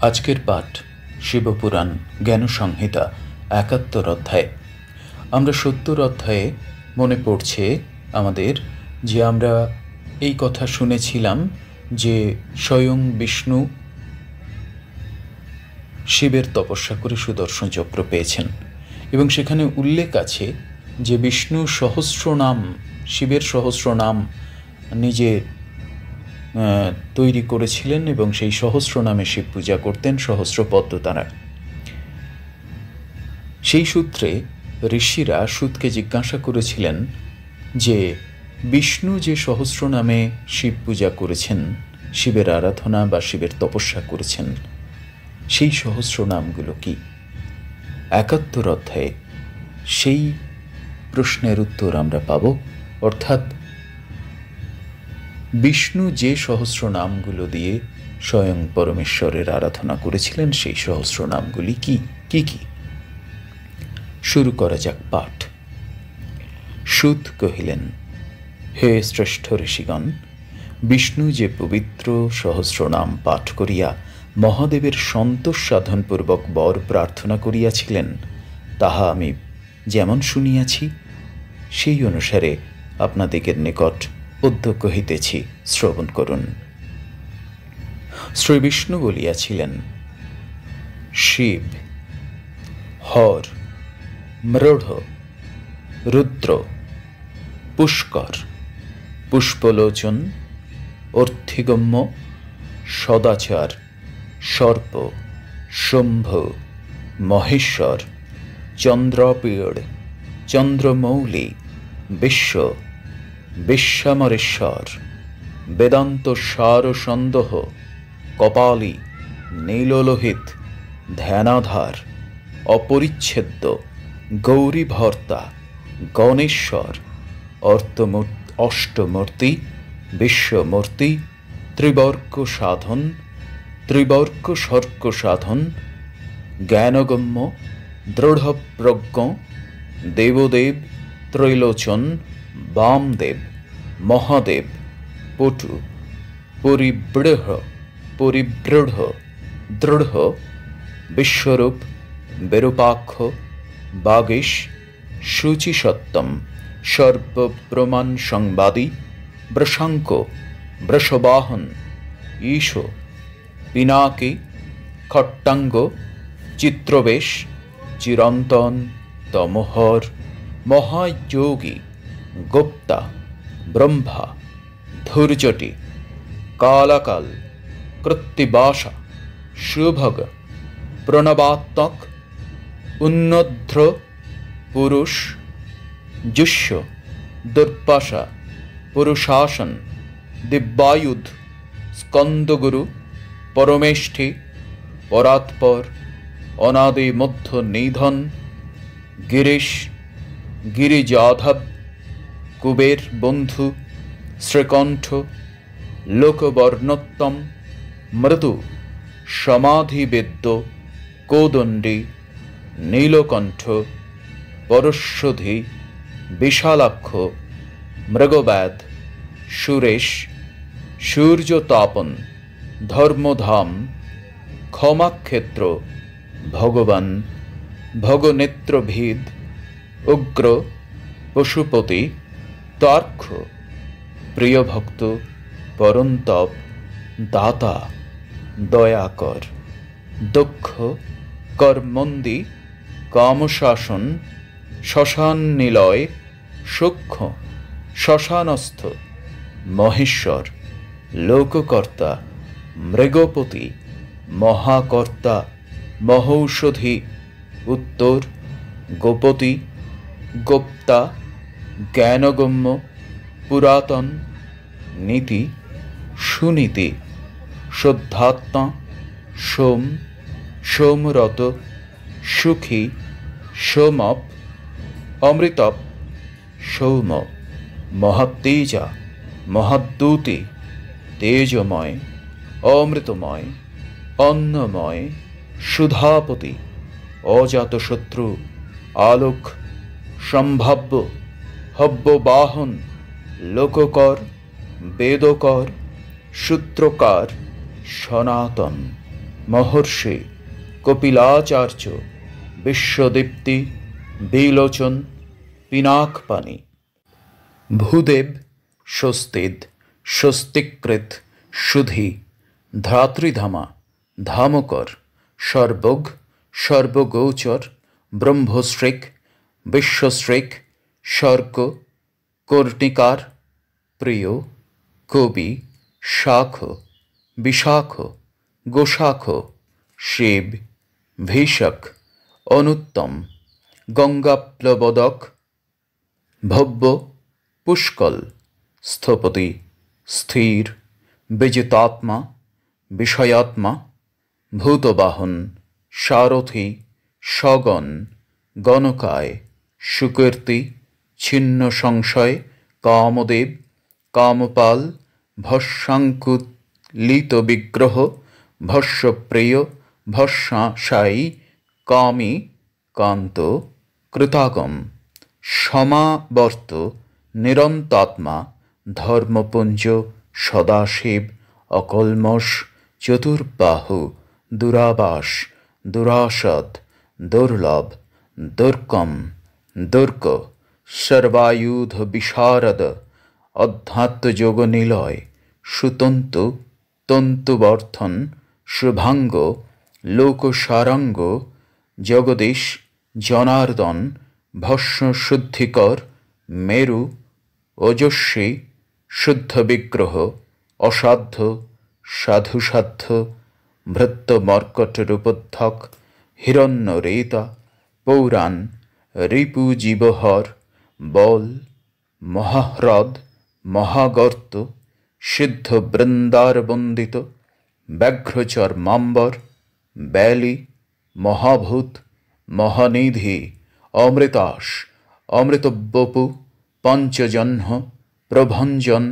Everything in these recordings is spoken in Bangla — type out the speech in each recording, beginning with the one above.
আজকের পাঠ শিবপুরাণ জ্ঞান সংহিতা ৭১ অধ্যায়। আমরা ৭০ অধ্যায়ে মনে পড়ছে আমাদের যে আমরা এই কথা শুনেছিলাম যে স্বয়ং বিষ্ণু শিবের তপস্যা করে সুদর্শন চক্র পেয়েছেন এবং সেখানে উল্লেখ আছে যে বিষ্ণু সহস্রনাম, শিবের সহস্রনাম নিজে তৈরি করেছিলেন এবং সেই সহস্র নামে শিব পূজা করতেন সহস্র পদ্ম দ্বারা। সেই সূত্রে ঋষিরা সুতকে জিজ্ঞাসা করেছিলেন যে বিষ্ণু যে সহস্র নামে শিব পূজা করেছেন, শিবের আরাধনা বা শিবের তপস্যা করেছেন, সেই সহস্র নামগুলো কি? ৭১ অধ্যায়ে সেই প্রশ্নের উত্তর আমরা পাব। অর্থাৎ বিষ্ণু যে সহস্র নামগুলো দিয়ে স্বয়ং পরমেশ্বরের আরাধনা করেছিলেন সেই সহস্র নামগুলি কি কি কি? শুরু করা যাক পাঠ। সুত কহিলেন, হে শ্রেষ্ঠ ঋষিগণ, বিষ্ণু যে পবিত্র সহস্র নাম পাঠ করিয়া মহাদেবের সন্তোষ সাধনপূর্বক বর প্রার্থনা করিয়াছিলেন, তাহা আমি যেমন শুনিয়াছি সেই অনুসারে আপনাদিগের নিকট উদ্য কহিতেছি, শ্রবণ করুন। শ্রী বিষ্ণু বলিয়াছিলেন, শিব, হর, মৃঢ়, রুদ্র, পুষ্কর, পুষ্পলোচন, অর্থিগম্য, সদাচার, সর্প, শম্ভ, মহেশ্বর, চন্দ্রপীড়, চন্দ্রমৌলি, বিশ্ব, বিশ্বামরেশ্বর, বেদান্ত সার সন্দহ, কপালী, নীললোহিত, ধ্যানাধার, অপরিচ্ছেদ্য, গৌরীভর্তা, গণেশ্বর, অষ্টমূর্তি, বিশ্বমূর্তি, ত্রিবর্গ সাধন, ত্রিবর্গ স্বর্গ সাধন, জ্ঞানগম্য, দৃঢ়প্রজ্ঞ, দেবদেব, ত্রৈলোচন, বামদেব, মহাদেব, পটু, পরিবৃঢ়, দৃঢ়, বিশ্বরূপ, বিরূপাক্ষ, বাগীশ, শুচিসত্তম, সর্বপ্রমাণ সংবাদী, বৃষাঙ্ক, বৃষবাহন, ঈশ, পিনাকি, খট্টাঙ্গ, চিত্রবেশ, চিরন্তন, তমোহর, মহাযোগী, গুপ্তা, ব্রহ্মা, ধূর্জটি, কালাকাল, কৃত্তিবাসা, শুভগ, প্রণবাত্মক, উন্নধ্র, পুরুষ, জুষ্য, দুর্বাসা, পুরুষাসন, দিব্যায়ুধ, স্কন্দগুরু, পরমেষ্ঠি, পরাৎপর, অনাদি মধ্য নিধন, গিরিশ, গিরিজাধব, কুবের বন্ধু, শ্রীকণ্ঠ, লোকবর্ণোত্তম, মৃদু, সমাধিবেদ্য, কোদণ্ডী, নীলকণ্ঠ, পরশ্বধি, বিশালাক্ষ, মৃগব্যাধ, সুরেশ, সূর্যতাপন, ধর্মধাম, ক্ষমাক্ষেত্র, ভগবান, ভগনেত্রভেদ, উগ্র, পশুপতি, তার্ক্ষ, প্রিয়ভক্ত, পরন্তপ, দাতা, দয়াকর, দক্ষ, কর্মন্দি, কামশাসন, শ্মশান নিলয়, সূক্ষ্ম, শ্মশানস্থ, মহেশ্বর, লোককর্তা, মৃগপতি, মহাকর্তা, মহৌষধি, উত্তর, গোপতি, গুপ্তা, জ্ঞানগম্য, পুরাতন, নীতি, সুনীতি, শুদ্ধাত্মা, সোম, সোমরত, সুখী, সোমপ, অমৃতপ, সৌম, মহাত্তেজা, মহাদ্যুতি, তেজময়, অমৃতময়, অন্নময়, সুধাপতি, অজাতশত্রু, আলোক, সম্ভাব্য, হব্যবাহন, লোককর, বেদকর, সূত্রকার, সনাতন, মহর্ষি কপিলাচার্য বিশ্বদীপ্তি বিলোচন পিনাকপাণি ভূদেব স্বস্তিদ স্বস্তিকৃত সুধি ধাত্রীধামা ধামকর সর্বগ সর্বগোচর ব্রহ্মশ্রেক বিশ্বশ্রেক স্বর্গ কর্ণিকার প্রিয় কবি শাখ বিশাখ গোশাখ শিব ভীষক অনুত্তম গঙ্গাপ্লবদক ভব্য পুষ্কল স্থপতি স্থির বিজিতাত্মা বিষয়াত্মা ভূতবাহন সারথি সগণ গণকায় সুকীর্তি ছিন্ন সংশয় কামদেব কামপাল ভস্মাঙ্কুলিত বিগ্রহ ভস্যপ্রিয় ভস্মাশায়ী কামী কান্ত কৃতাগম সমাবর্ত নিরন্তাত্মা ধর্মপুঞ্জ সদাশিব অকল্মষ চতুর্বাহু দুরাবাস দুরাসদ দুর্লভ দুর্গম দুর্গ সর্বায়ুধ বিশারদ অধ্যাত্মযোগ নিলয় সুতন্তু তন্তুবর্ধন শুভাঙ্গ লোকসারাঙ্গ জগদীশ জনার্দন ভস্ম শুদ্ধিকর মেরু ওজস্বী শুদ্ধ বিগ্রহ অসাধ্য সাধুসাধ্য ভৃত্য মর্কট রূপোদ্ধক হিরণ্যরেতা পৌরাণ রিপু জীবহর বল মহাহ্রদ মহাগর্ত সিদ্ধ বৃন্দার বন্দিত ব্যাঘ্রচর্মাম্বর ব্যালি মহাভূত মহানিধি অমৃতাস অমৃতবপু পঞ্চজহ্ন প্রভঞ্জন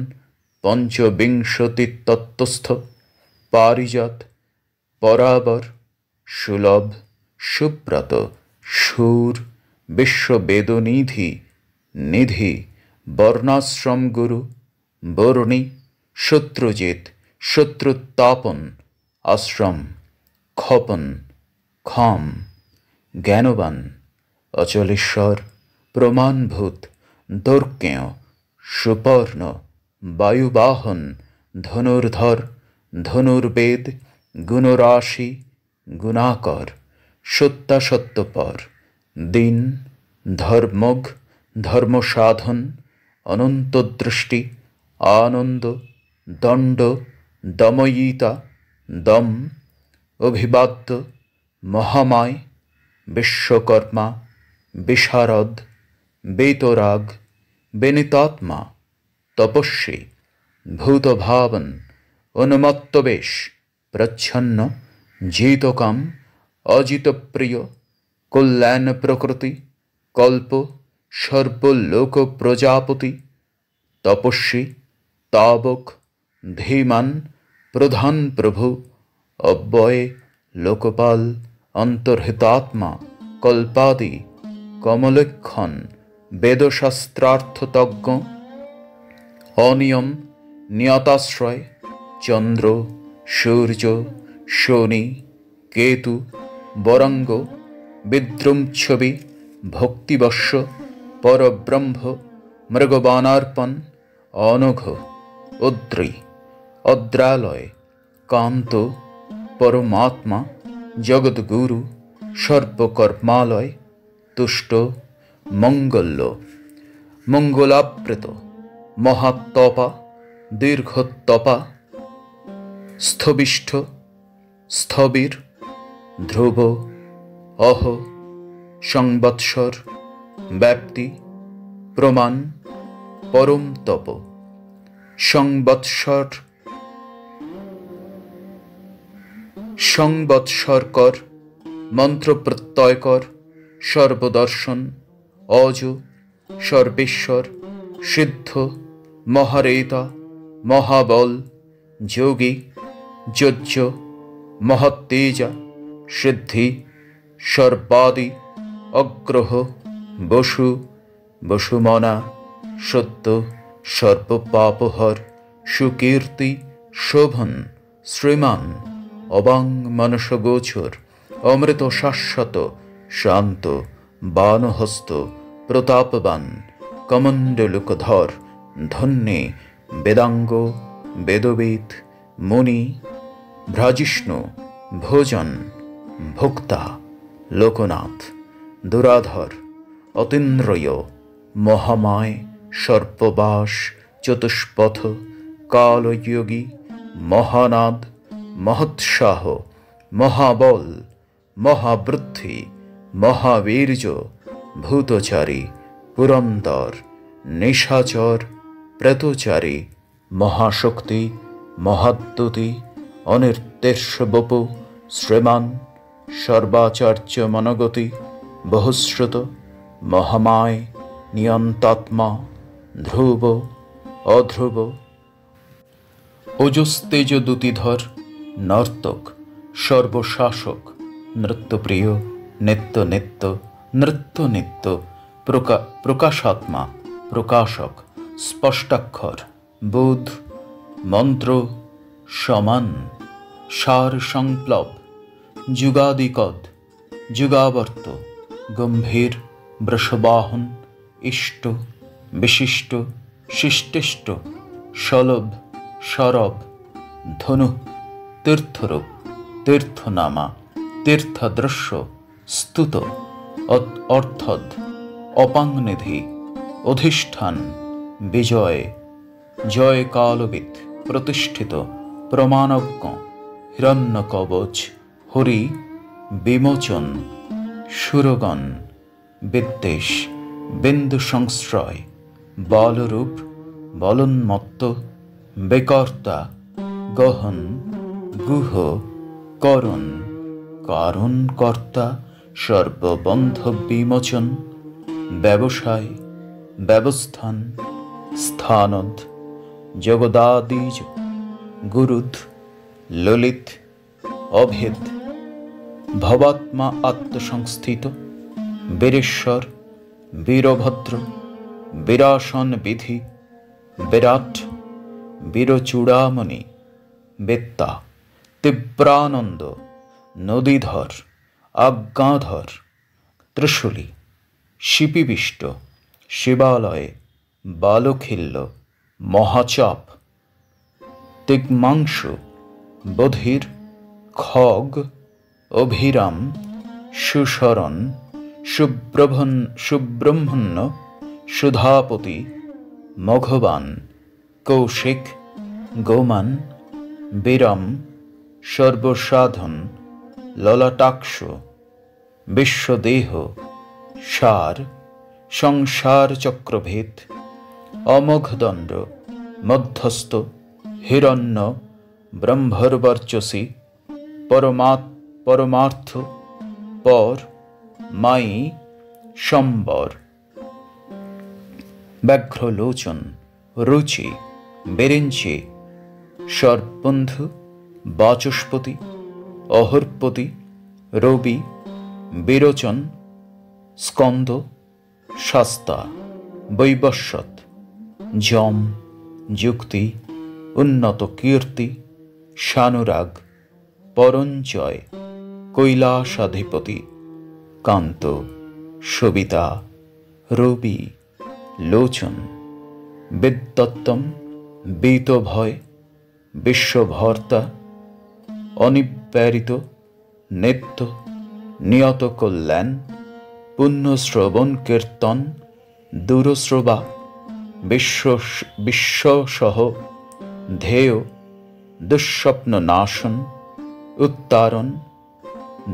পঞ্চবিংশতি তত্ত্বস্থ পারিজাত পরাবর সুলভ সুব্রত সুর বিশ্ববেদনিধি নিধি বর্ণাশ্রম গুরু বর্ণী শত্রুজিৎ শত্রুত্তাপন আশ্রম ক্ষপন ক্ষম জ্ঞানবান অচলেশ্বর প্রমাণভূত দৈর্ঘ্য সুপর্ণ বায়ুবাহন ধনুর্ধর ধনুর্বেদ গুণরাশি গুণাকর সত্যাসত্যপর দিন ধর্মগ ধর্মসাধন অনন্তদৃষ্টি আনন্দ দণ্ড দময়িতা দম অভিবাদ্য মহামায় বিশ্বকর্মা বিশারদ বেতরাগ বেনিতাত্মা তপস্বী ভূতভাবন উন্মত্তবেশ প্রচ্ছন্ন জিতকাম অজিতপ্রিয় কল্যাণ প্রকৃতি কল্প সর্বলোক প্রজাপতি তপস্বী তাবক ধীমান প্রধান প্রভু অব্যয়ে লোকপাল অন্তর্হিতাত্মা কল্পাদি কমলেক্ষণ বেদশাস্ত্রার্থতজ্ঞ অনিয়ম নিয়তাশ্রয় চন্দ্র সূর্য শনি কেতু বরঙ্গ বিদ্রুমছবি ভক্তিবশ্য পরব্রহ্ম মৃগবানার্পণ অনঘ উদ্রি অদ্রালয় কান্ত পরমাত্মা জগদ্গুরু সর্বকর্মালয় তুষ্ট মঙ্গল্য মঙ্গলাবৃত মহাত্তপা দীর্ঘোত্তপা স্থবিষ্ঠ স্থবির ধ্রুব অহ সংবৎসর ব্যাপ্তি প্রমাণ পরম তপ সংবৎসর সংবৎসরকর মন্ত্রপ্রত্যয়কর সর্বদর্শন অজ সর্বেশ্বর সিদ্ধ মহারেতা মহাবল যোগী যজ্ঞ মহত্তেজা সিদ্ধি সর্বাদি অগ্রহ বসু বসুমনা সত্য সর্বপাপহর সুকীর্তি শোভন শ্রীমান অবাং মানসগোচর অমৃত শাশ্বত শান্ত বানহস্ত প্রতাপবান কমণ্ডলুকধর ধন্যে বেদাঙ্গ বেদবেদ মুনি ভ্রাজিষ্ণু ভোজন ভোক্তা লোকনাথ দুরাধর অতীন্দ্রয় মহামায় সর্পবাস চতুষ্পথ কালযোগী মহানাদ মহৎসাহ মহাবল মহাবৃদ্ধি মহাবীর্য ভূতচারী পুরন্দর নিশাচর প্রেতচারী মহাশক্তি মহাদ্যুতি অনির্দেশ্যবপু শ্রীমান সর্বাচার্য মনগতি বহুশ্রুত মহামায় নিয়ন্তাত্মা ধ্রুব অধ্রুব ওজস্তেজ দ্যুতিধর নর্তক সর্বশাসক নৃত্যপ্রিয় নিত্য নিত্য নৃত্য নিত্য প্রকাশাত্মা প্রকাশক স্পষ্টাক্ষর বুধ মন্ত্র সমান সার সংপ্লব যুগাদিকদ যুগাবর্ত গম্ভীর বৃষবাহন ইষ্ট বিশিষ্ট শিষ্টিষ্ট সলভ সরব ধনু তীর্থরূপ তীর্থনামা তীর্থদৃশ্য স্তুত অর্থদ অপাংনিধি অধিষ্ঠান বিজয় জয় কালবিদ প্রতিষ্ঠিত প্রমাণজ্ঞ হিরণ্যকবচ হরি বিমোচন সুরগণ বিদ্বেষ বিন্দু সংশ্রয় বলরূপ বলোন্মত্ত বেকর্তা গহন গুহ করণ কারণকর্তা সর্ববন্ধ বিমোচন ব্যবসায় ব্যবস্থান স্থানদ জগদাদিজ গুরুদ ললিত অভেদ ভবাত্মা আত্মসংস্থিত বীরেশ্বর বীরভদ্র বীরাসন বিধি বিরাট বীরচূড়ামণি বেত্তা তীব্রানন্দ নদীধর আজ্ঞাধর ত্রিশূলী শিপিবিষ্ট শিবালয়ে বালখিল্য মহাচাপ তিগ্মাংশু বধির খগ অভিরাম সুশরণ সুব্রহ্মণ্য সুধাপতি মঘবান কৌশিক গোমান বিরাম সর্বসাধন ললাটাক্ষ বিশ্বদেহ সার সংসার চক্রভেদ অমোঘদণ্ড মধ্যস্থ হিরণ্য ব্রহ্মর্বর্চসী পরমার্থ পর মাই সম্বর ব্যাঘ্রলোচন রুচি বেরেঞ্চি সর্বন্ধু বাচস্পতি অহর্পতি রবি বিরোচন স্কন্দ শাস্তা বৈবস্বত যম যুক্তি উন্নত কীর্তি শানুরাগ পরঞ্জয় কৈলাসাধিপতি কান্ত সবিতা রবি লোচন বিদ্যত্তম বীতভয় বিশ্বভর্তা অনিব্যারিত নিত্য নিয়ত কল্যাণ পুণ্যশ্রবণ কীর্তন দূরশ্রবা বিশ্বসহ ধ্যেয় দুঃস্বপ্ন নাশন উত্তারণ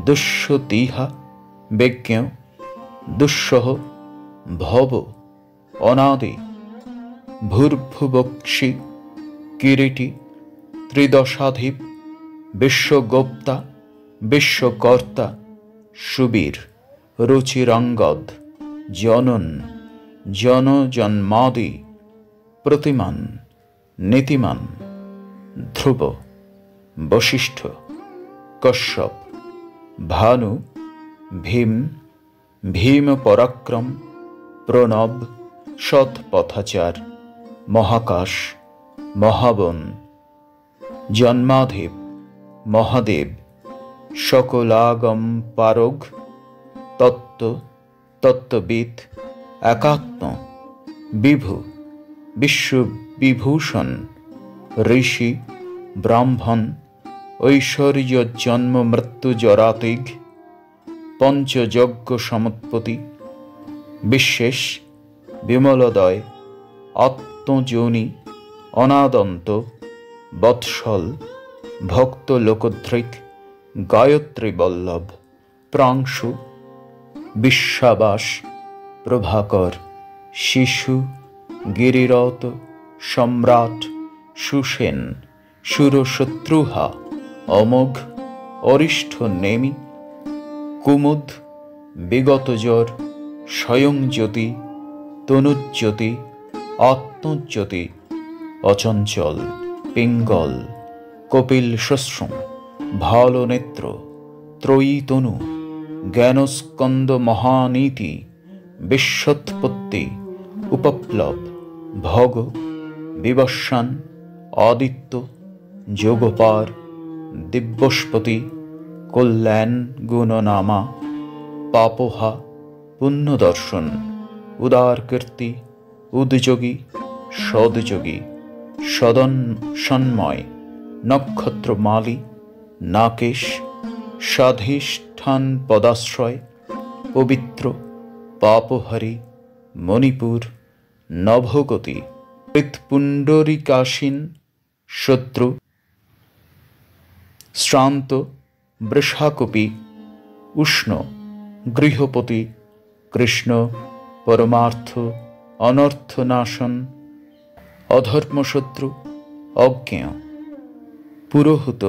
দুঃস্বতিহা বিজ্ঞ দুঃসহ ভব অনাদি ভূর্ভুবক্ষী কিরীটি ত্রিদশাধিপ বিশ্বগোপ্তা বিশ্বকর্তা সুবীর রুচিরাঙ্গদ জনন জন্মাদি প্রতিমান নীতিমান ধ্রুব বশিষ্ঠ কশ্যপ ভানু ভীম ভীম পরাক্রম প্রণব সৎপথাচার মহাকাশ মহাবন জন্মাধিপ মহাদেব সকলাগম পারগ, তত্ত্ব তত্ত্ববিদ একাত্ম বিভু বিশ্ববিভূষণ, ঋষি ব্রাহ্মণ ঐশ্বর্য জন্ম মৃত্যু জরাতিগ, পঞ্চযজ্ঞ সমৎপতি, বিশ্বেশ বিমলোদয় আত্মযোনি, অনাদন্ত বৎসল ভক্ত লোকধৃক, গায়ত্রী বল্লভ প্রাংশু, বিশ্বাবাস প্রভাকর, শিশু গিরিরত, সম্রাট সুসেন, সুরশত্রুহা, অমোঘ অরিষ্ঠ নেমি, কুমুদ বিগতজর, স্বয়ংজ্যোতি, তনুজ্যোতি, আত্মজ্যোতি, অচঞ্চল পিঙ্গল, কপিল শ্মশ্রু, ভালনেত্র, ত্রয়ী তনু, জ্ঞানস্কন্দ মহানীতি, বিশ্বৎপত্তি, উপপ্লব, ভগ, বিবস্বান, আদিত্য, যোগপার, দিব্যস্পতি, কল্যাণ গুণনামা, পাপোহা, পুণ্যদর্শন, উদারকীর্তি, উদ্যোগী, সদ্যোগী, সন্ময়, নক্ষত্রমালী, নাকেশ, স্বাধিষ্ঠান পদাশ্রয়, পবিত্র, পাপহারী, মণিপুর, নভগতি, হৃৎপুণ্ডরিকাসীন, শত্রু, শ্রান্ত, বৃষাকপি, উষ্ণ, গৃহপতি, কৃষ্ণ, পরমার্থ, অনর্থনাশন, অধর্মশত্রু, অজ্ঞেয়, পুরোহুত,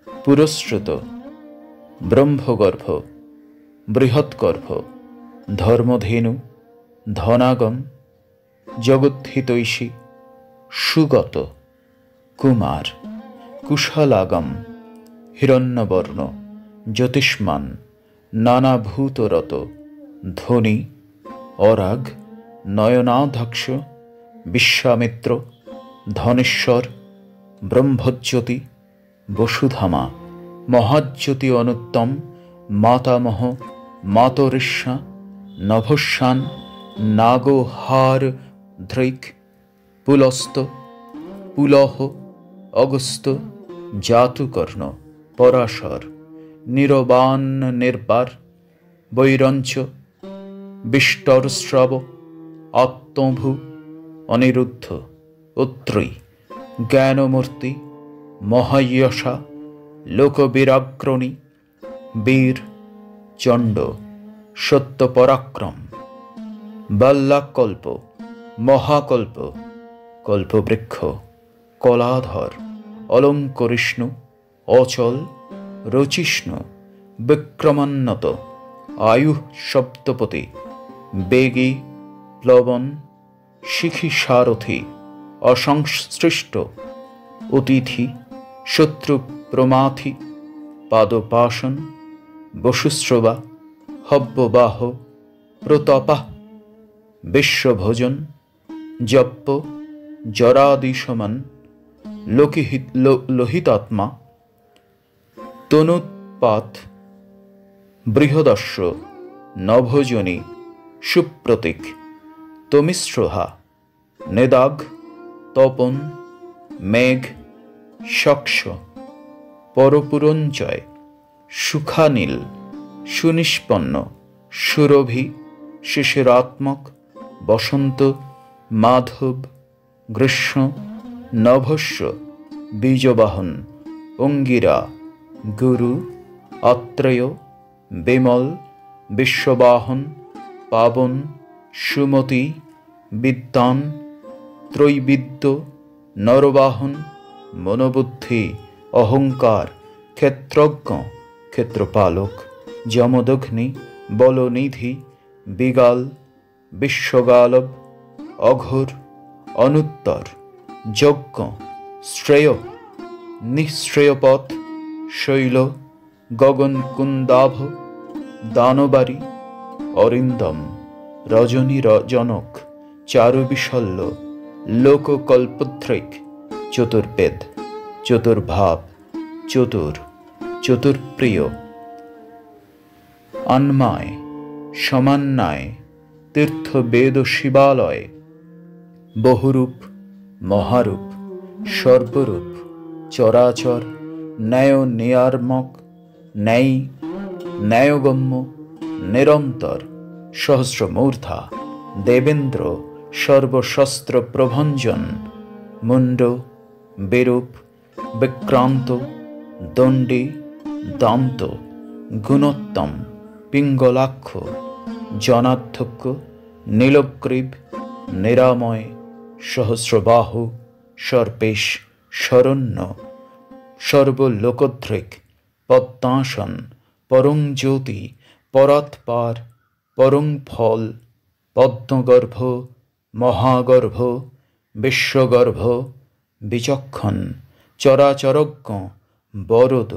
পুরস্রুত, ব্রহ্মগর্ভ, বৃহৎগর্ভ, ধর্মধেনু, ধনাগম, জগদ্ধিতৈষী, সুগত, কুমার, কুশলাগম, হিরণ্যবর্ণ, জ্যোতিষ্মান, নানাভূতরত, ধনী, অরাগ, নয়নাধ্যক্ষ, বিশ্বামিত্র, ধনেশ্বর, ব্রহ্মজ্যোতি, বসুধামা, মহাজ্যোতি অনুত্তম, মাতামহ, মাতরিষ্যা, নভস্যান, নাগহার ধৃক, পুলস্ত, পুলহ, অগস্ত, জাতুকর্ণ, পরাশর, নিরবান নির্বার, বৈরঞ্চ, বিষ্টরশ্রব, আত্মভূ, অনিরুদ্ধ, অত্রী, জ্ঞানমূর্তি, মহায়শা, লোকবীরাগ্রণী, বীর, চণ্ড, সত্যপরাক্রম, বাল্যাকল্প, মহাকল্প, কল্পবৃক্ষ, কলাধর, অলঙ্করিষ্ণু, অচল, রচিষ্ণু, বিক্রমান্নত, আয়ুঃ সপ্তপতি, বেগী, প্লবন, শিখি সারথি, অসংসৃষ্ট, অতিথি, শত্রু প্রমাথি, পাদপাশন, বসুশ্রবা, হব্যবাহ, প্রতপাহ, বিশ্বভোজন, জপ্প, জরাদিশমান, লোহিতাত্মা, তনুৎপাত, বৃহদস্য, নভোজনী, সুপ্রতীক, তমিশ্রহা, নেদাগ, তপন, মেঘ, শক্ষ, পরপুরঞ্জয়, সুখানীল, সুনিষ্পন্ন, সুরভি, শিশিরাত্মক, বসন্ত, মাধব, গ্রীষ্ম, নভস্য, বীজবাহন, অঙ্গিরা, গুরু, আত্রেয়, বিমল, বিশ্ববাহন, পাবন, সুমতি, বিদ্বান, ত্রৈবিদ্য, নরবাহন, মনোবুদ্ধি, অহংকার, ক্ষেত্রজ্ঞ, ক্ষেত্রপালক, যমদগ্নি, বলনিধি, বিগাল, বিশ্বগালব, অঘোর, অনুত্তর, যজ্ঞ, শ্রেয়, নিঃশ্রেয়পথ, শৈল, গগনকুন্দাভ, দানবারী, অরিন্দম, রজনী জনক, চারুবিশল্য, লোককল্পধৃক, চতুর্বেদ, চতুর্ভাব, চতুর, চতুর্প্রিয়, অন্মায়, সমান্যায়, তীর্থ বেদ শিবালয়, বহুরূপ, মহারূপ, সর্বরূপ, চরাচর, ন্যায় নিয়ামক, ন্যায়ী, ন্যায়গম্য, নিরন্তর, সহস্রমূর্ধা, দেবেন্দ্র, সর্বশস্ত্র প্রভঞ্জন, মুণ্ড, বিরূপ, বিক্রান্ত, দণ্ডী, দান্ত, গুণোত্তম, পিঙ্গলাক্ষ, জনাধ্যক্ষ, নীলগ্রীব, নিরাময়, সহস্রবাহু, সর্পেশ, শরণ্য, সর্বলোকধৃক, পদ্মাসন, পরং জ্যোতি, পরাৎপার, পরং ফল, পদ্মগর্ভ, মহাগর্ভ, বিশ্বগর্ভ, বিচক্ষণ, চরাচরজ্ঞ, বরদ,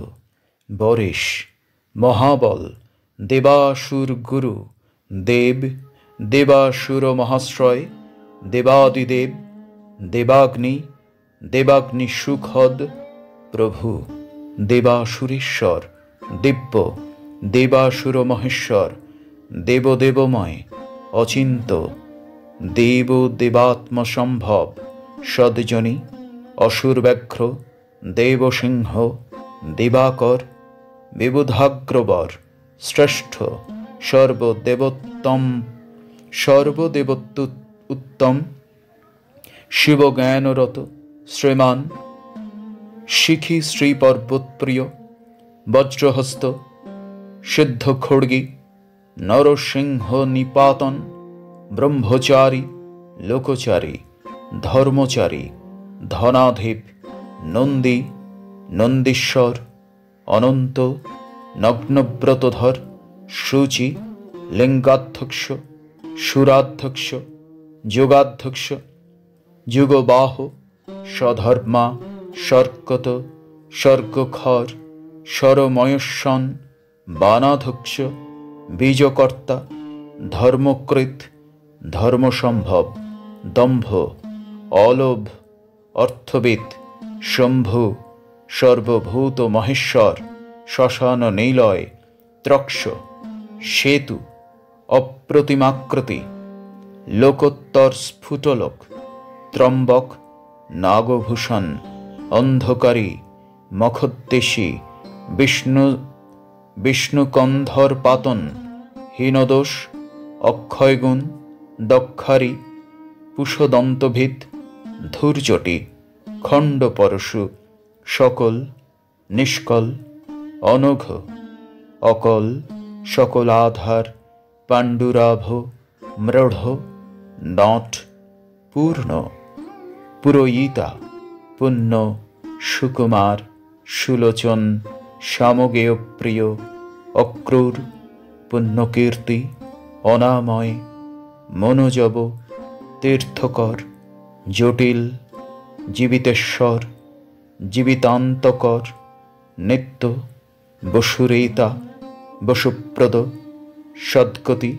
বরেশ, মহাবল, দেবাসুর গুরু, দেব, দেবাসুর মহাশ্রয়, দেবাদিদেব, দেবাগ্নি, দেবাগ্নি সুখদ, প্রভু, দেবাসুরেশ্বর, দিব্য, দেবাসুর মহেশ্বর, দেবদেবময়, অচিন্ত, দেব দেবাত্মসম্ভব, সদজনী, অসুরব্যাঘ্র, দেবসিংহ, দিবাকর, বিবুধাগ্রবর, শ্রেষ্ঠ, সর্বদেবোত্তম, উত্তম, শিবজ্ঞানরত, শ্রীমান, শিখী শ্রীপর্বতপ্রিয়, বজ্রহস্ত, সিদ্ধ খড়গী, নরসিংহ নিপাতন, ব্রহ্মচারী, লোকচারী, ধর্মচারী, ধনাধিপ, নন্দী, নন্দীশ্বর, অনন্ত, নগ্নব্রতধর, শুচি, লিঙ্গাধ্যক্ষ, সুরাধ্যক্ষ, যোগাধ্যক্ষ, যুগবাহ, স্বধর্মা, শর্কত, স্বর্গখর, স্বরময়স্বন, বানাধ্যক্ষ, বীজকর্তা, ধর্মকৃত, ধর্মসম্ভব, দম্ভ, অলোভ, অর্থবিদ, শম্ভু, সর্বভূত মহেশ্বর, শ্মশান নিলয়, ত্রক্ষ, সেতু, অপ্রতিমাকৃতি, লোকোত্তর স্ফুটলোক, ত্রম্বক, নাগভূষণ, অন্ধকারী, মখদ্দেশী, বিষ্ণুকন্ধর পাতন, হীনদোষ, অক্ষয়গুণ, দক্ষারী, পুষদন্তভিদ, ধূর্জটি, খণ্ডপরশু, সকল, নিষ্কল, অনঘ, অকল, সকলাধার, পাণ্ডুরাভ, মৃঢ়, নট, পূর্ণ, পুরোয়িতা, পুণ্য, সুকুমার, সুলোচন, সামগেয় প্রিয়, অক্রূর, পুণ্যকীর্তি, অনাময়, মনোজব, তীর্থকর, জটিল, জীবিতেশ্বর, জীবিতান্তকর, নিত্য, বসুরেতা, বসুপ্রদ, সদ্গতি,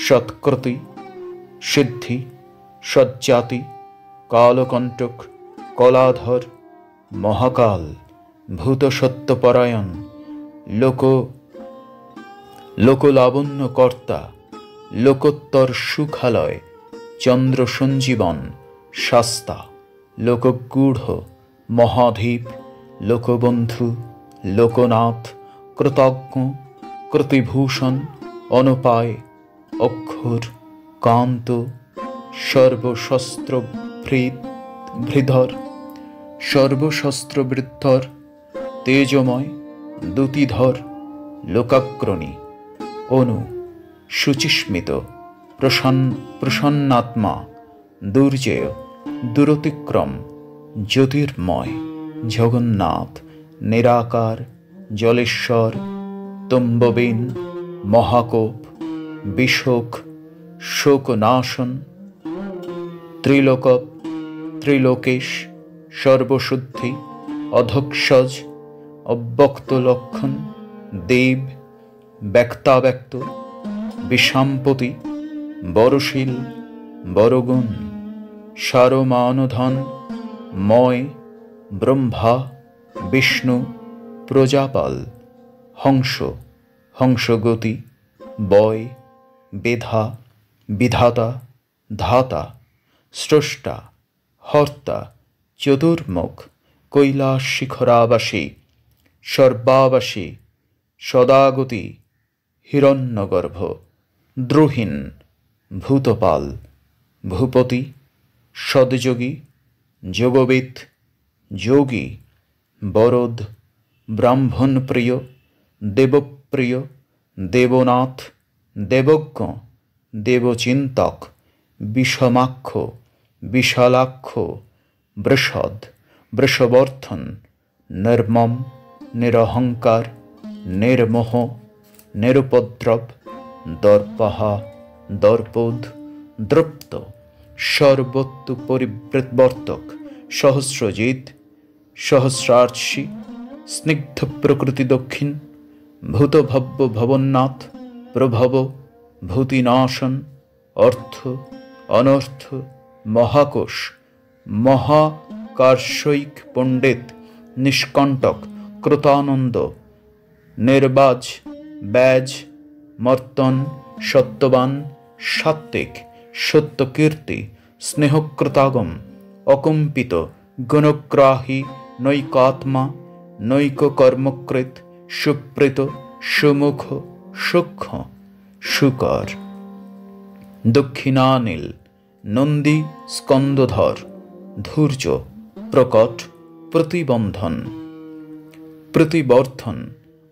সৎকৃতি, সিদ্ধি, সজ্জাতি, কালকণ্টক, কলাধর, মহাকাল, ভূতসত্যপরায়ণ, লোকলাবণ্যকর্তা, লোকোত্তর সুখালয়, চন্দ্র সঞ্জীবন, শাস্তা, লোকগূঢ়, মহাধীপ, লোকবন্ধু, লোকনাথ, কৃতজ্ঞ, কৃতিভূষণ, অনুপায়, অক্ষর, কান্ত, সর্বশস্ত্রভৃধর, সর্বশস্ত্রবৃদ্ধর, তেজময়, দ্যুতিধর, লোকাগ্রণী, অনু, শুচিস্মিত, প্রসন্নাত্মা, দুর্জেয়, দুরতিক্রম, জ্যোতির্ময়, জগন্নাথ, নিরাকার, জলেশ্বর, তুম্ববীন, মহাকোপ, বিশোক, শোকনাশন, ত্রিলোকেশ, সর্বশুদ্ধি, অধক্ষজ, অব্যক্তলক্ষণ, দেব, ব্যক্তাব্যক্ত, বিষাম্পতি, বরশীল, বরগুণ, সারমানুধন, ময়, ব্রহ্মা, বিষ্ণু, প্রজাপাল, হংস, হংসগতি, বয়, বেধা, বিধাতা, ধাতা, স্রষ্টা, হর্তা, চতুর্মুখ, কৈলাস শিখরাবাসী, সর্বাবাসী, সদাগতি, হিরণ্যগর্ভ, দ্রোহীন, ভূতপাল, ভূপতি, সদযোগী, যোগবিদ, যোগী, বরদ, ব্রাহ্মণপ্রিয়, দেবপ্রিয়, দেবনাথ, দেবজ্ঞ, দেবচিন্তক, বিষমাক্ষ, বিশালাক্ষ, বৃষদ, বৃষবর্ধন, নির্মম, নিরহংকার, নির্মোহ, নিরুপদ্রব, দর্পহা, দর্পোদ, দ্রপ্ত, সর্বত্র পরিবর্তক, সহস্রজিৎ, সহস্রার্ষি, স্নিগ্ধ প্রকৃতি দক্ষিণ, ভূতভব্য ভবন্নাথ, প্রভব, ভূতিনাশন, অর্থ, অনর্থ, মহাকোশ, মহাকার্ষৈক পণ্ডিত, নিষ্কণ্টক, কৃতানন্দ, নির্বাজ, ব্যাজ, মর্তন, সত্যবান, সাত্ত্বিক, সত্যকীর্তি, স্নেহকৃতাগম, অকম্পিত, গুণগ্রাহী, নৈকাত্মা, নৈক কর্মকৃত, সুপ্রীত, সুমুখ, সূক্ষ্ম, শুকর, দক্ষিণানীল, নন্দী, স্কন্দধর, ধূর্য, প্রকট, প্রতিবন্ধন, প্রতিবর্ধন,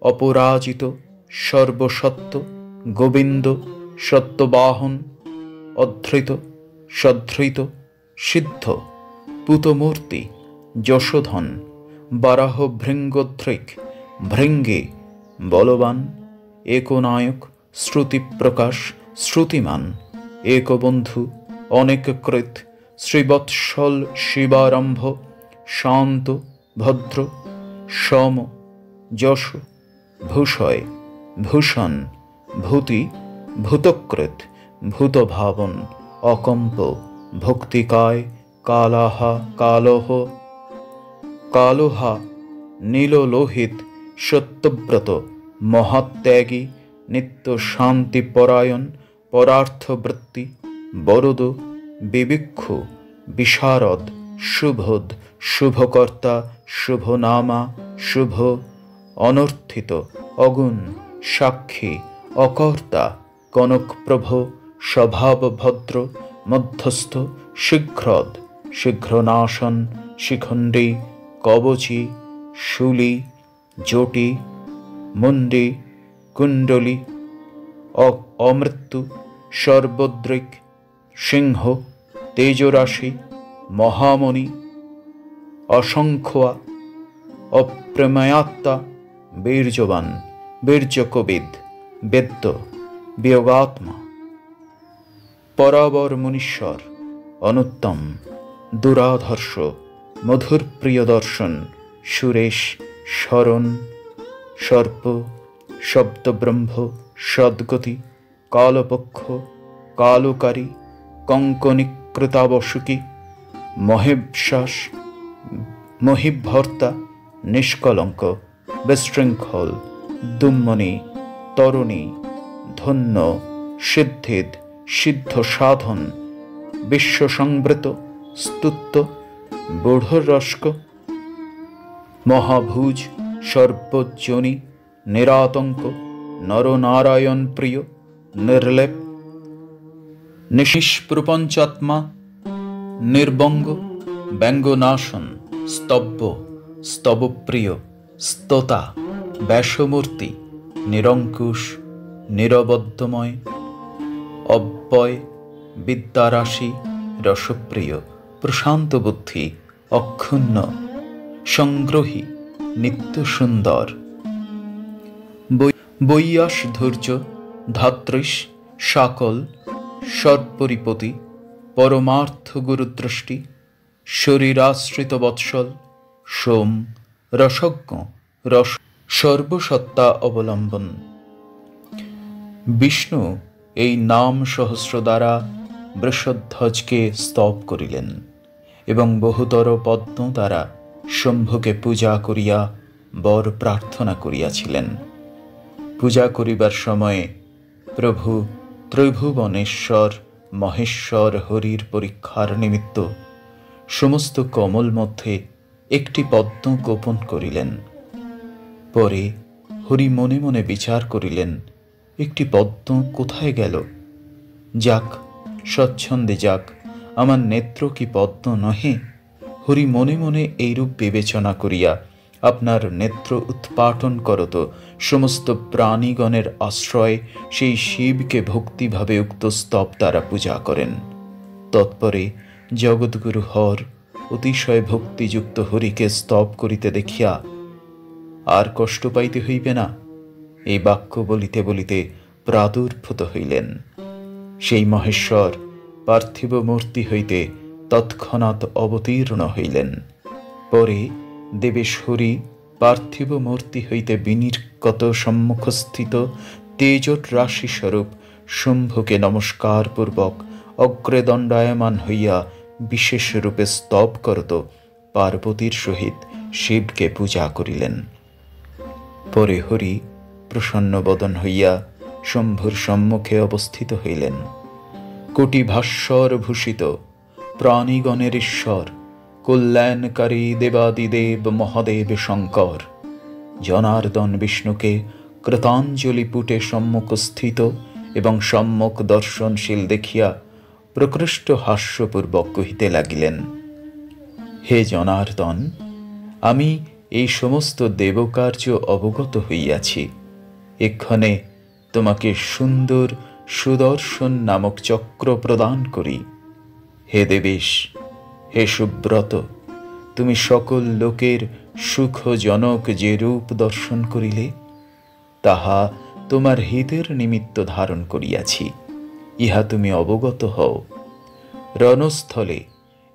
অপরাজিত, সর্বসত্য, গোবিন্দ, সত্যবাহন, অধৃত, সধৃত, সিদ্ধ, পুতমূর্তি, যশোধন, বারাহ, ভৃঙ্গোদ্রিক, ভৃঙ্গি, বলবান, একনায়ক, শ্রুতিপ্রকাশ, শ্রুতিমান, একবন্ধু, অনেককৃত, শ্রীবৎসল, শিবারম্ভ, শান্ত, ভদ্র, সম, যশ, ভূষয়, ভূষণ, ভূতি, ভূতকৃত, ভূতভাবন, অকম্প, ভক্তিকায়, কালাহা, কালহ, কালোহা, নীললোহিত, সত্যব্রত, মহাত্যাগী, নিত্য শান্তিপরায়ণ, পরার্থবৃত্তি, বরদ, বিবিক্ষু, বিশারদ, শুভদ, শুভকর্তা, শুভনামা, শুভ, অনর্থিত, অগুণ, সাক্ষী, অকর্তা, কনকপ্রভ, স্বভাবভদ্র, মধ্যস্থ, শীঘ্রদ, শীঘ্রনাশন, শিখণ্ডী, কবচী, শূলী, জটি, মুণ্ডী, কুণ্ডলী, অমৃত্যু, সর্বদৃক, সিংহ, তেজরাশি, মহামণি, অসংখ্যা, অপ্রমেয়াত্মা, বীর্যবান, বীর্যকবিদ, বেদ্য, বিয়োগাত্মা, পরাবর মুনীশ্বর, অনুত্তম, দুরাধর্ষ, মধুর প্রিয়দর্শন, সুরেশ, শরণ, সর্প, শব্দব্রহ্ম, সদ্গতি, কালপক্ষ, কালকারী, কঙ্কণীকৃতাবসুকী, মহেশ্বাস, মহিভর্তা, নিষ্কলঙ্ক, বিশৃঙ্খল, দুম্মণি, তরুণী, ধন্য, সিদ্ধিদ, সিদ্ধ সাধন, বিশ্বসংবৃত, স্তুত্য, বূঢ়রস্ক, মহাভুজ, সর্বজনী, নিরাতঙ্ক, নরনারায়ণ প্রিয়, নির্লেপ, নিষ্প্রপঞ্চাত্মা, নির্বঙ্গ, ব্যঙ্গনাশন, স্তব্য, স্তবপ্রিয়, স্তোতা, ব্যাসমূর্তি, নিরঙ্কুশ, নিরবদ্ধময়, অব্যয়, বিদ্যারাশি, রসপ্রিয়, প্রশান্ত বুদ্ধি, অক্ষুণ্ণ, সংগ্রহী, নিত্য সুন্দর, বৈয়াস ধৈর্য, ধাত্রীশ, সাকল, সর্পরিপতি, পরমার্থ গুরুদৃষ্টি, শরীরাশ্রিত বৎসল, সোম, রসজ্ঞ, রস, সর্বসত্তা অবলম্বন। বিষ্ণু এই নাম সহস্র দ্বারা বৃষধ্বজকে স্তব করিলেন এবং বহুতর পদ্ম দ্বারা শম্ভুকে পূজা করিয়া বর প্রার্থনা করিয়াছিলেন। পূজা করিবার সময়ে প্রভু ত্রিভুবনেশ্বর মহেশ্বর হরির পরীক্ষার নিমিত্ত সমস্ত কমল মধ্যে একটি পদ্ম গোপন করিলেন। পরে হরি মনে মনে বিচার করিলেন, একটি পদ্ম কোথায় গেল? যাক, স্বচ্ছন্দে যাক, আমার নেত্র কি পদ্ম নহে? হরি মনে মনে এইরূপ বিবেচনা করিয়া আপনার নেত্র উৎপাটন করত সমস্ত প্রাণীগণের আশ্রয় সেই শিবকে ভক্তিভাবে উক্ত স্তব দ্বারা পূজা করেন। তৎপরে জগৎগুরু হর অতিশয় ভক্তিযুক্ত হরিকে স্তব করিতে দেখিয়া আর কষ্ট পাইতে হইবে না, এই বাক্য বলিতে বলিতে প্রাদুর্ভূত হইলেন। সেই মহেশ্বর পার্থিব মূর্তি হইতে তৎক্ষণাৎ অবতীর্ণ হইলেন। পরে দেবেশ্বরী পার্থিব মূর্তি হইতে বিনির্গত সম্মুখস্থিত তেজট রাশি স্বরূপ শম্ভুকে নমস্কার পূর্বক অগ্রে দণ্ডায়মান হইয়া বিশেষ রূপে স্তব করত পার্বতীর সহিত শিবকে পূজা করিলেন। পরে হরি প্রসন্ন বদন হইয়া শম্ভুর সম্মুখে অবস্থিত হইলেন। কোটি ভাস্বর ভূষিত প্রাণীগণের ঈশ্বর কল্যাণকারী দেবাদিদেব মহাদেব শঙ্কর জনার্দন বিষ্ণুকে কৃতাঞ্জলি পুটে সম্মুখস্থিত এবং সম্মুখ দর্শনশীল দেখিয়া প্রকৃষ্ট হাস্যপূর্বক কহিতে লাগিলেন, হে জনার্দন, আমি এই সমস্ত দেবকার্য অবগত হইয়াছি। এক্ষণে তোমাকে সুন্দর সুদর্শন নামক চক্র প্রদান করি। হে দেবেশ, হে সুব্রত, তুমি সকল লোকের সুখজনক যে রূপ দর্শন করিলে তাহা তোমার হিতের নিমিত্ত ধারণ করিয়াছি, ইহা তুমি অবগত হও। রণস্থলে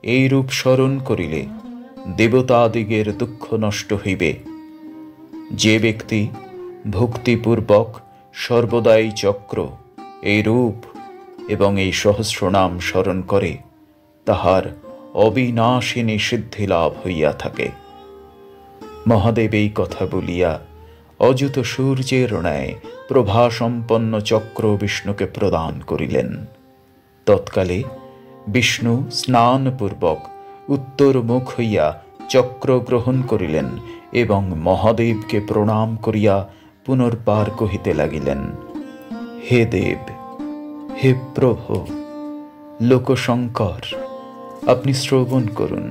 এই রূপ স্মরণ করিলে দেবতাদিগের দুঃখ নষ্ট হইবে। যে ব্যক্তি ভক্তিপূর্বক সর্বদাই চক্র, এই রূপ এবং এই সহস্রনাম স্মরণ করে তাহার অবিনাশিনী সিদ্ধি লাভ হইয়া থাকে। মহাদেব এই কথা বলিয়া অযুত সূর্যের ন্যায় প্রভাসম্পন্ন চক্র বিষ্ণুকে প্রদান করিলেন। তৎকালে বিষ্ণু স্নানপূর্বক উত্তর মুখ হইয়া চক্র গ্রহণ করিলেন এবং মহাদেবকে প্রণাম করিয়া পুনর্বার কহিতে লাগিলেন, হে দেব, হে প্রভু লোকশঙ্কর, আপনি শ্রবণ করুন।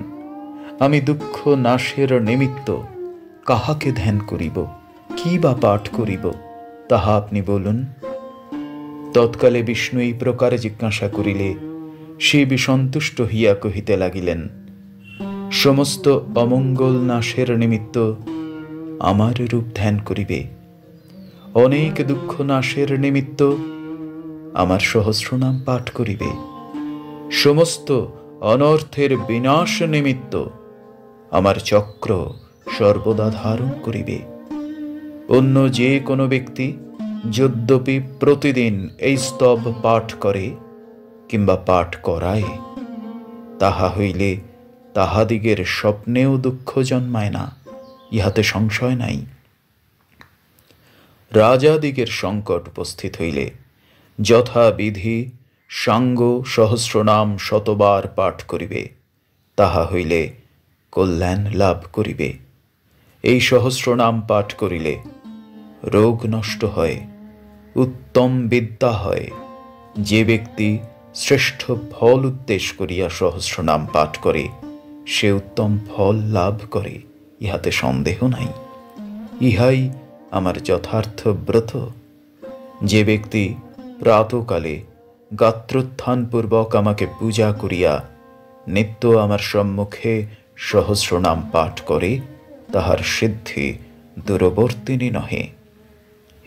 আমি দুঃখ নাশের নিমিত্ত কাহাকে ধ্যান করিব, কি বা পাঠ করিব, তাহা আপনি বলুন। তৎকালে বিষ্ণু এই প্রকারে জিজ্ঞাসা করিলে শিব সন্তুষ্ট হইয়া কহিতে লাগিলেন, সমস্ত অমঙ্গল নাশের নিমিত্ত আমার রূপ ধ্যান করিবে, অনেক দুঃখ নাশের নিমিত্ত আমার সহস্রনাম পাঠ করিবে, সমস্ত অনর্থের বিনাশ নিমিত্ত আমার চক্র সর্বদা ধারণ করিবে। অন্য যে কোনো ব্যক্তি যদ্যপি প্রতিদিন এই স্তব পাঠ করে কিংবা পাঠ করায়, তাহা হইলে তাহাদিগের স্বপ্নেও দুঃখ জন্মায় না, ইহাতে সংশয় নাই। রাজাদিগের সংকট উপস্থিত হইলে যথাবিধি সাঙ্গ সহস্রনাম শতবার পাঠ করিবে, তাহা হইলে কল্যাণ লাভ করিবে। এই সহস্রনাম পাঠ করিলে রোগ নষ্ট হয়, উত্তম বিদ্যা হয়। যে ব্যক্তি শ্রেষ্ঠ ফল উদ্দেশ্য করিয়া সহস্রনাম পাঠ করে সে উত্তম ফল লাভ করে, ইহাতে সন্দেহ নাই। ইহাই আমার যথার্থ ব্রত। যে ব্যক্তি প্রাতকালে গাত্রোত্থানপূর্বক আমাকে পূজা করিয়া নিত্য আমার সম্মুখে সহস্রনাম পাঠ করে তাহার সিদ্ধি দূরবর্তিনী নহে।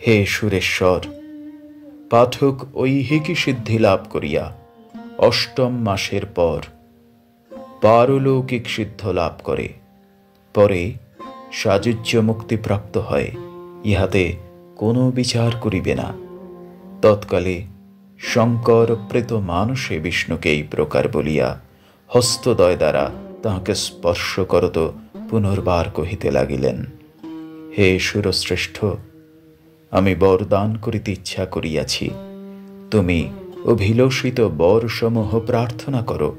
হে সুরেশ্বর, পাঠক ঐহিকী সিদ্ধি লাভ করিয়া অষ্টম মাসের পর পারলৌকিক সিদ্ধ লাভ করে, পরে সাযুজ্য মুক্তি প্রাপ্ত হয়, ইহাতে কোনো বিচার করিবে না। তৎকালে শঙ্কর প্রেত মানসে বিষ্ণুকে এই প্রকার বলিয়া হস্তদয় দ্বারা তাহাকে স্পর্শ করত পুনর্বার কহিতে লাগিলেন, হে সুরশ্রেষ্ঠ, আমি বরদান করিতে ইচ্ছা করিয়াছি, তুমি অভিলষিত বরসমূহ প্রার্থনা করো।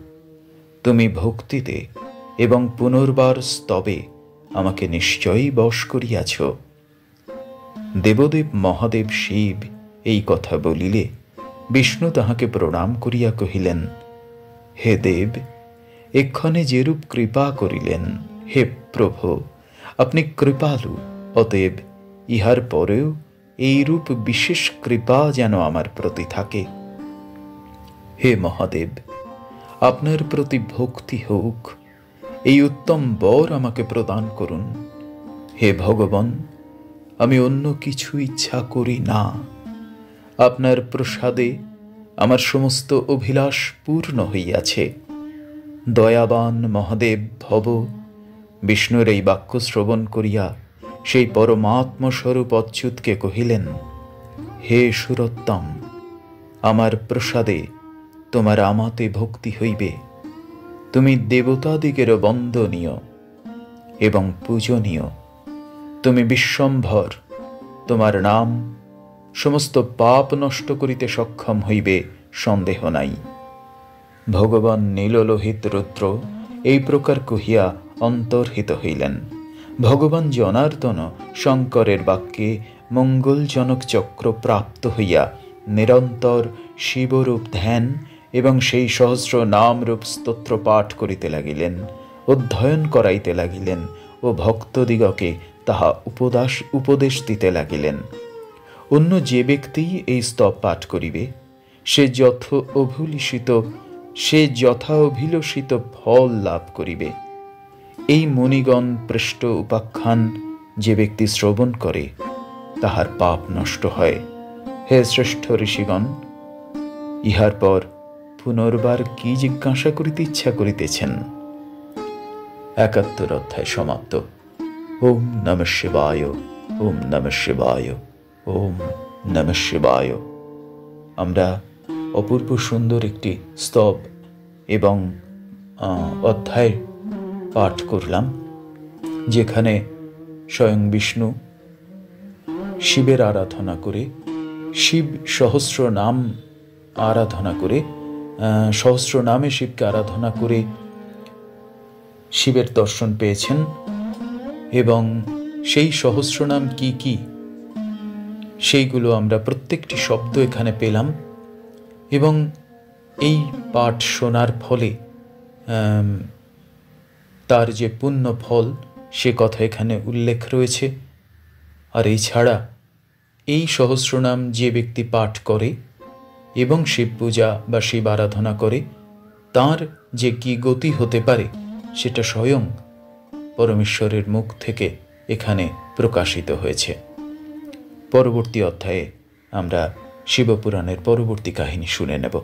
তুমি ভক্তিতে এবং পুনর্বার স্তবে আমাকে নিশ্চয়ই বশ করিয়াছ। দেবদেব মহাদেব শিব এই কথা বলিলে বিষ্ণু তাহাকে প্রণাম করিয়া কহিলেন, হে দেব, এক্ষণে যেরূপ কৃপা করিলেন, হে প্রভু, আপনি কৃপালু, অতএব ইহার পরেও এইরূপ বিশেষ কৃপা যেন আমার প্রতি থাকে। হে মহাদেব, আপনার প্রতি ভক্তি হোক, এই উত্তম বর আমাকে প্রদান করুন। হে ভগবান, আমি অন্য কিছু ইচ্ছা করি না। আপনার প্রসাদে আমার সমস্ত অভিলাষ পূর্ণ হইয়াছে। দয়াবান মহাদেব ভব বিষ্ণুর এই বাক্য শ্রবণ করিয়া সেই পরমাত্মস্বরূপ অচ্যুতকে কহিলেন, হে সুরোত্তম, আমার প্রসাদে তোমার আমাতে ভক্তি হইবে। তুমি দেবতাদিগের বন্দনীয় এবং পূজনীয়। তুমি বিশ্বম্ভর, তোমার নাম সমস্ত পাপ নষ্ট করিতে সক্ষম হইবে, সন্দেহ নাই। ভগবান নীললোহিত রুদ্র এই প্রকার কহিয়া অন্তর্হিত হইলেন। ভগবান জনার্দন শঙ্করের বাক্যে মঙ্গলজনক চক্র প্রাপ্ত হইয়া নিরন্তর শিবরূপ ধ্যান এবং সেই সহস্র নামরূপ স্তোত্র পাঠ করিতে লাগিলেন, অধ্যয়ন করাইতে লাগিলেন ও ভক্তদিগকে তাহা উপদেশ দিতে লাগিলেন। অন্য যে ব্যক্তি এই স্তব পাঠ করিবে, সে যথা অভিলষিত ফল লাভ করিবে। এই মুনিগণ পৃষ্ঠ উপাখ্যান যে ব্যক্তি শ্রবণ করে, তাহার পাপ নষ্ট হয়। হে শ্রেষ্ঠ ঋষিগণ, ইহার পর পুনর্বার কি জিজ্ঞাসা করিতে ইচ্ছা করিতেছেন? ৭১ অধ্যায় সমাপ্ত। ওম নমঃ শিবায়, ওম নমঃ শিবায়, ওম নমঃ শিবায়। আমরা অপূর্ব সুন্দর একটি স্তব এবং অধ্যায় পাঠ করলাম, যেখানে স্বয়ং বিষ্ণু শিবের আরাধনা করে, শিব সহস্র নাম আরাধনা করে, সহস্র নামে শিবকে আরাধনা করে শিবের দর্শন পেয়েছেন। এবং সেই সহস্র নাম কি কি, সেইগুলো আমরা প্রত্যেকটি শব্দ এখানে পেলাম। এবং এই পাঠ শোনার ফলে তার যে পুণ্য ফল, সে কথা এখানে উল্লেখ রয়েছে। আর এছাড়া এই সহস্রনাম যে ব্যক্তি পাঠ করে এবং শিব পূজা বা শিব আরাধনা করে, তার যে কি গতি হতে পারে, সেটা স্বয়ং পরমেশ্বরের মুখ থেকে এখানে প্রকাশিত হয়েছে। পরবর্তী অধ্যায়ে আমরা শিবপুরাণের পরবর্তী কাহিনী শুনে নেব।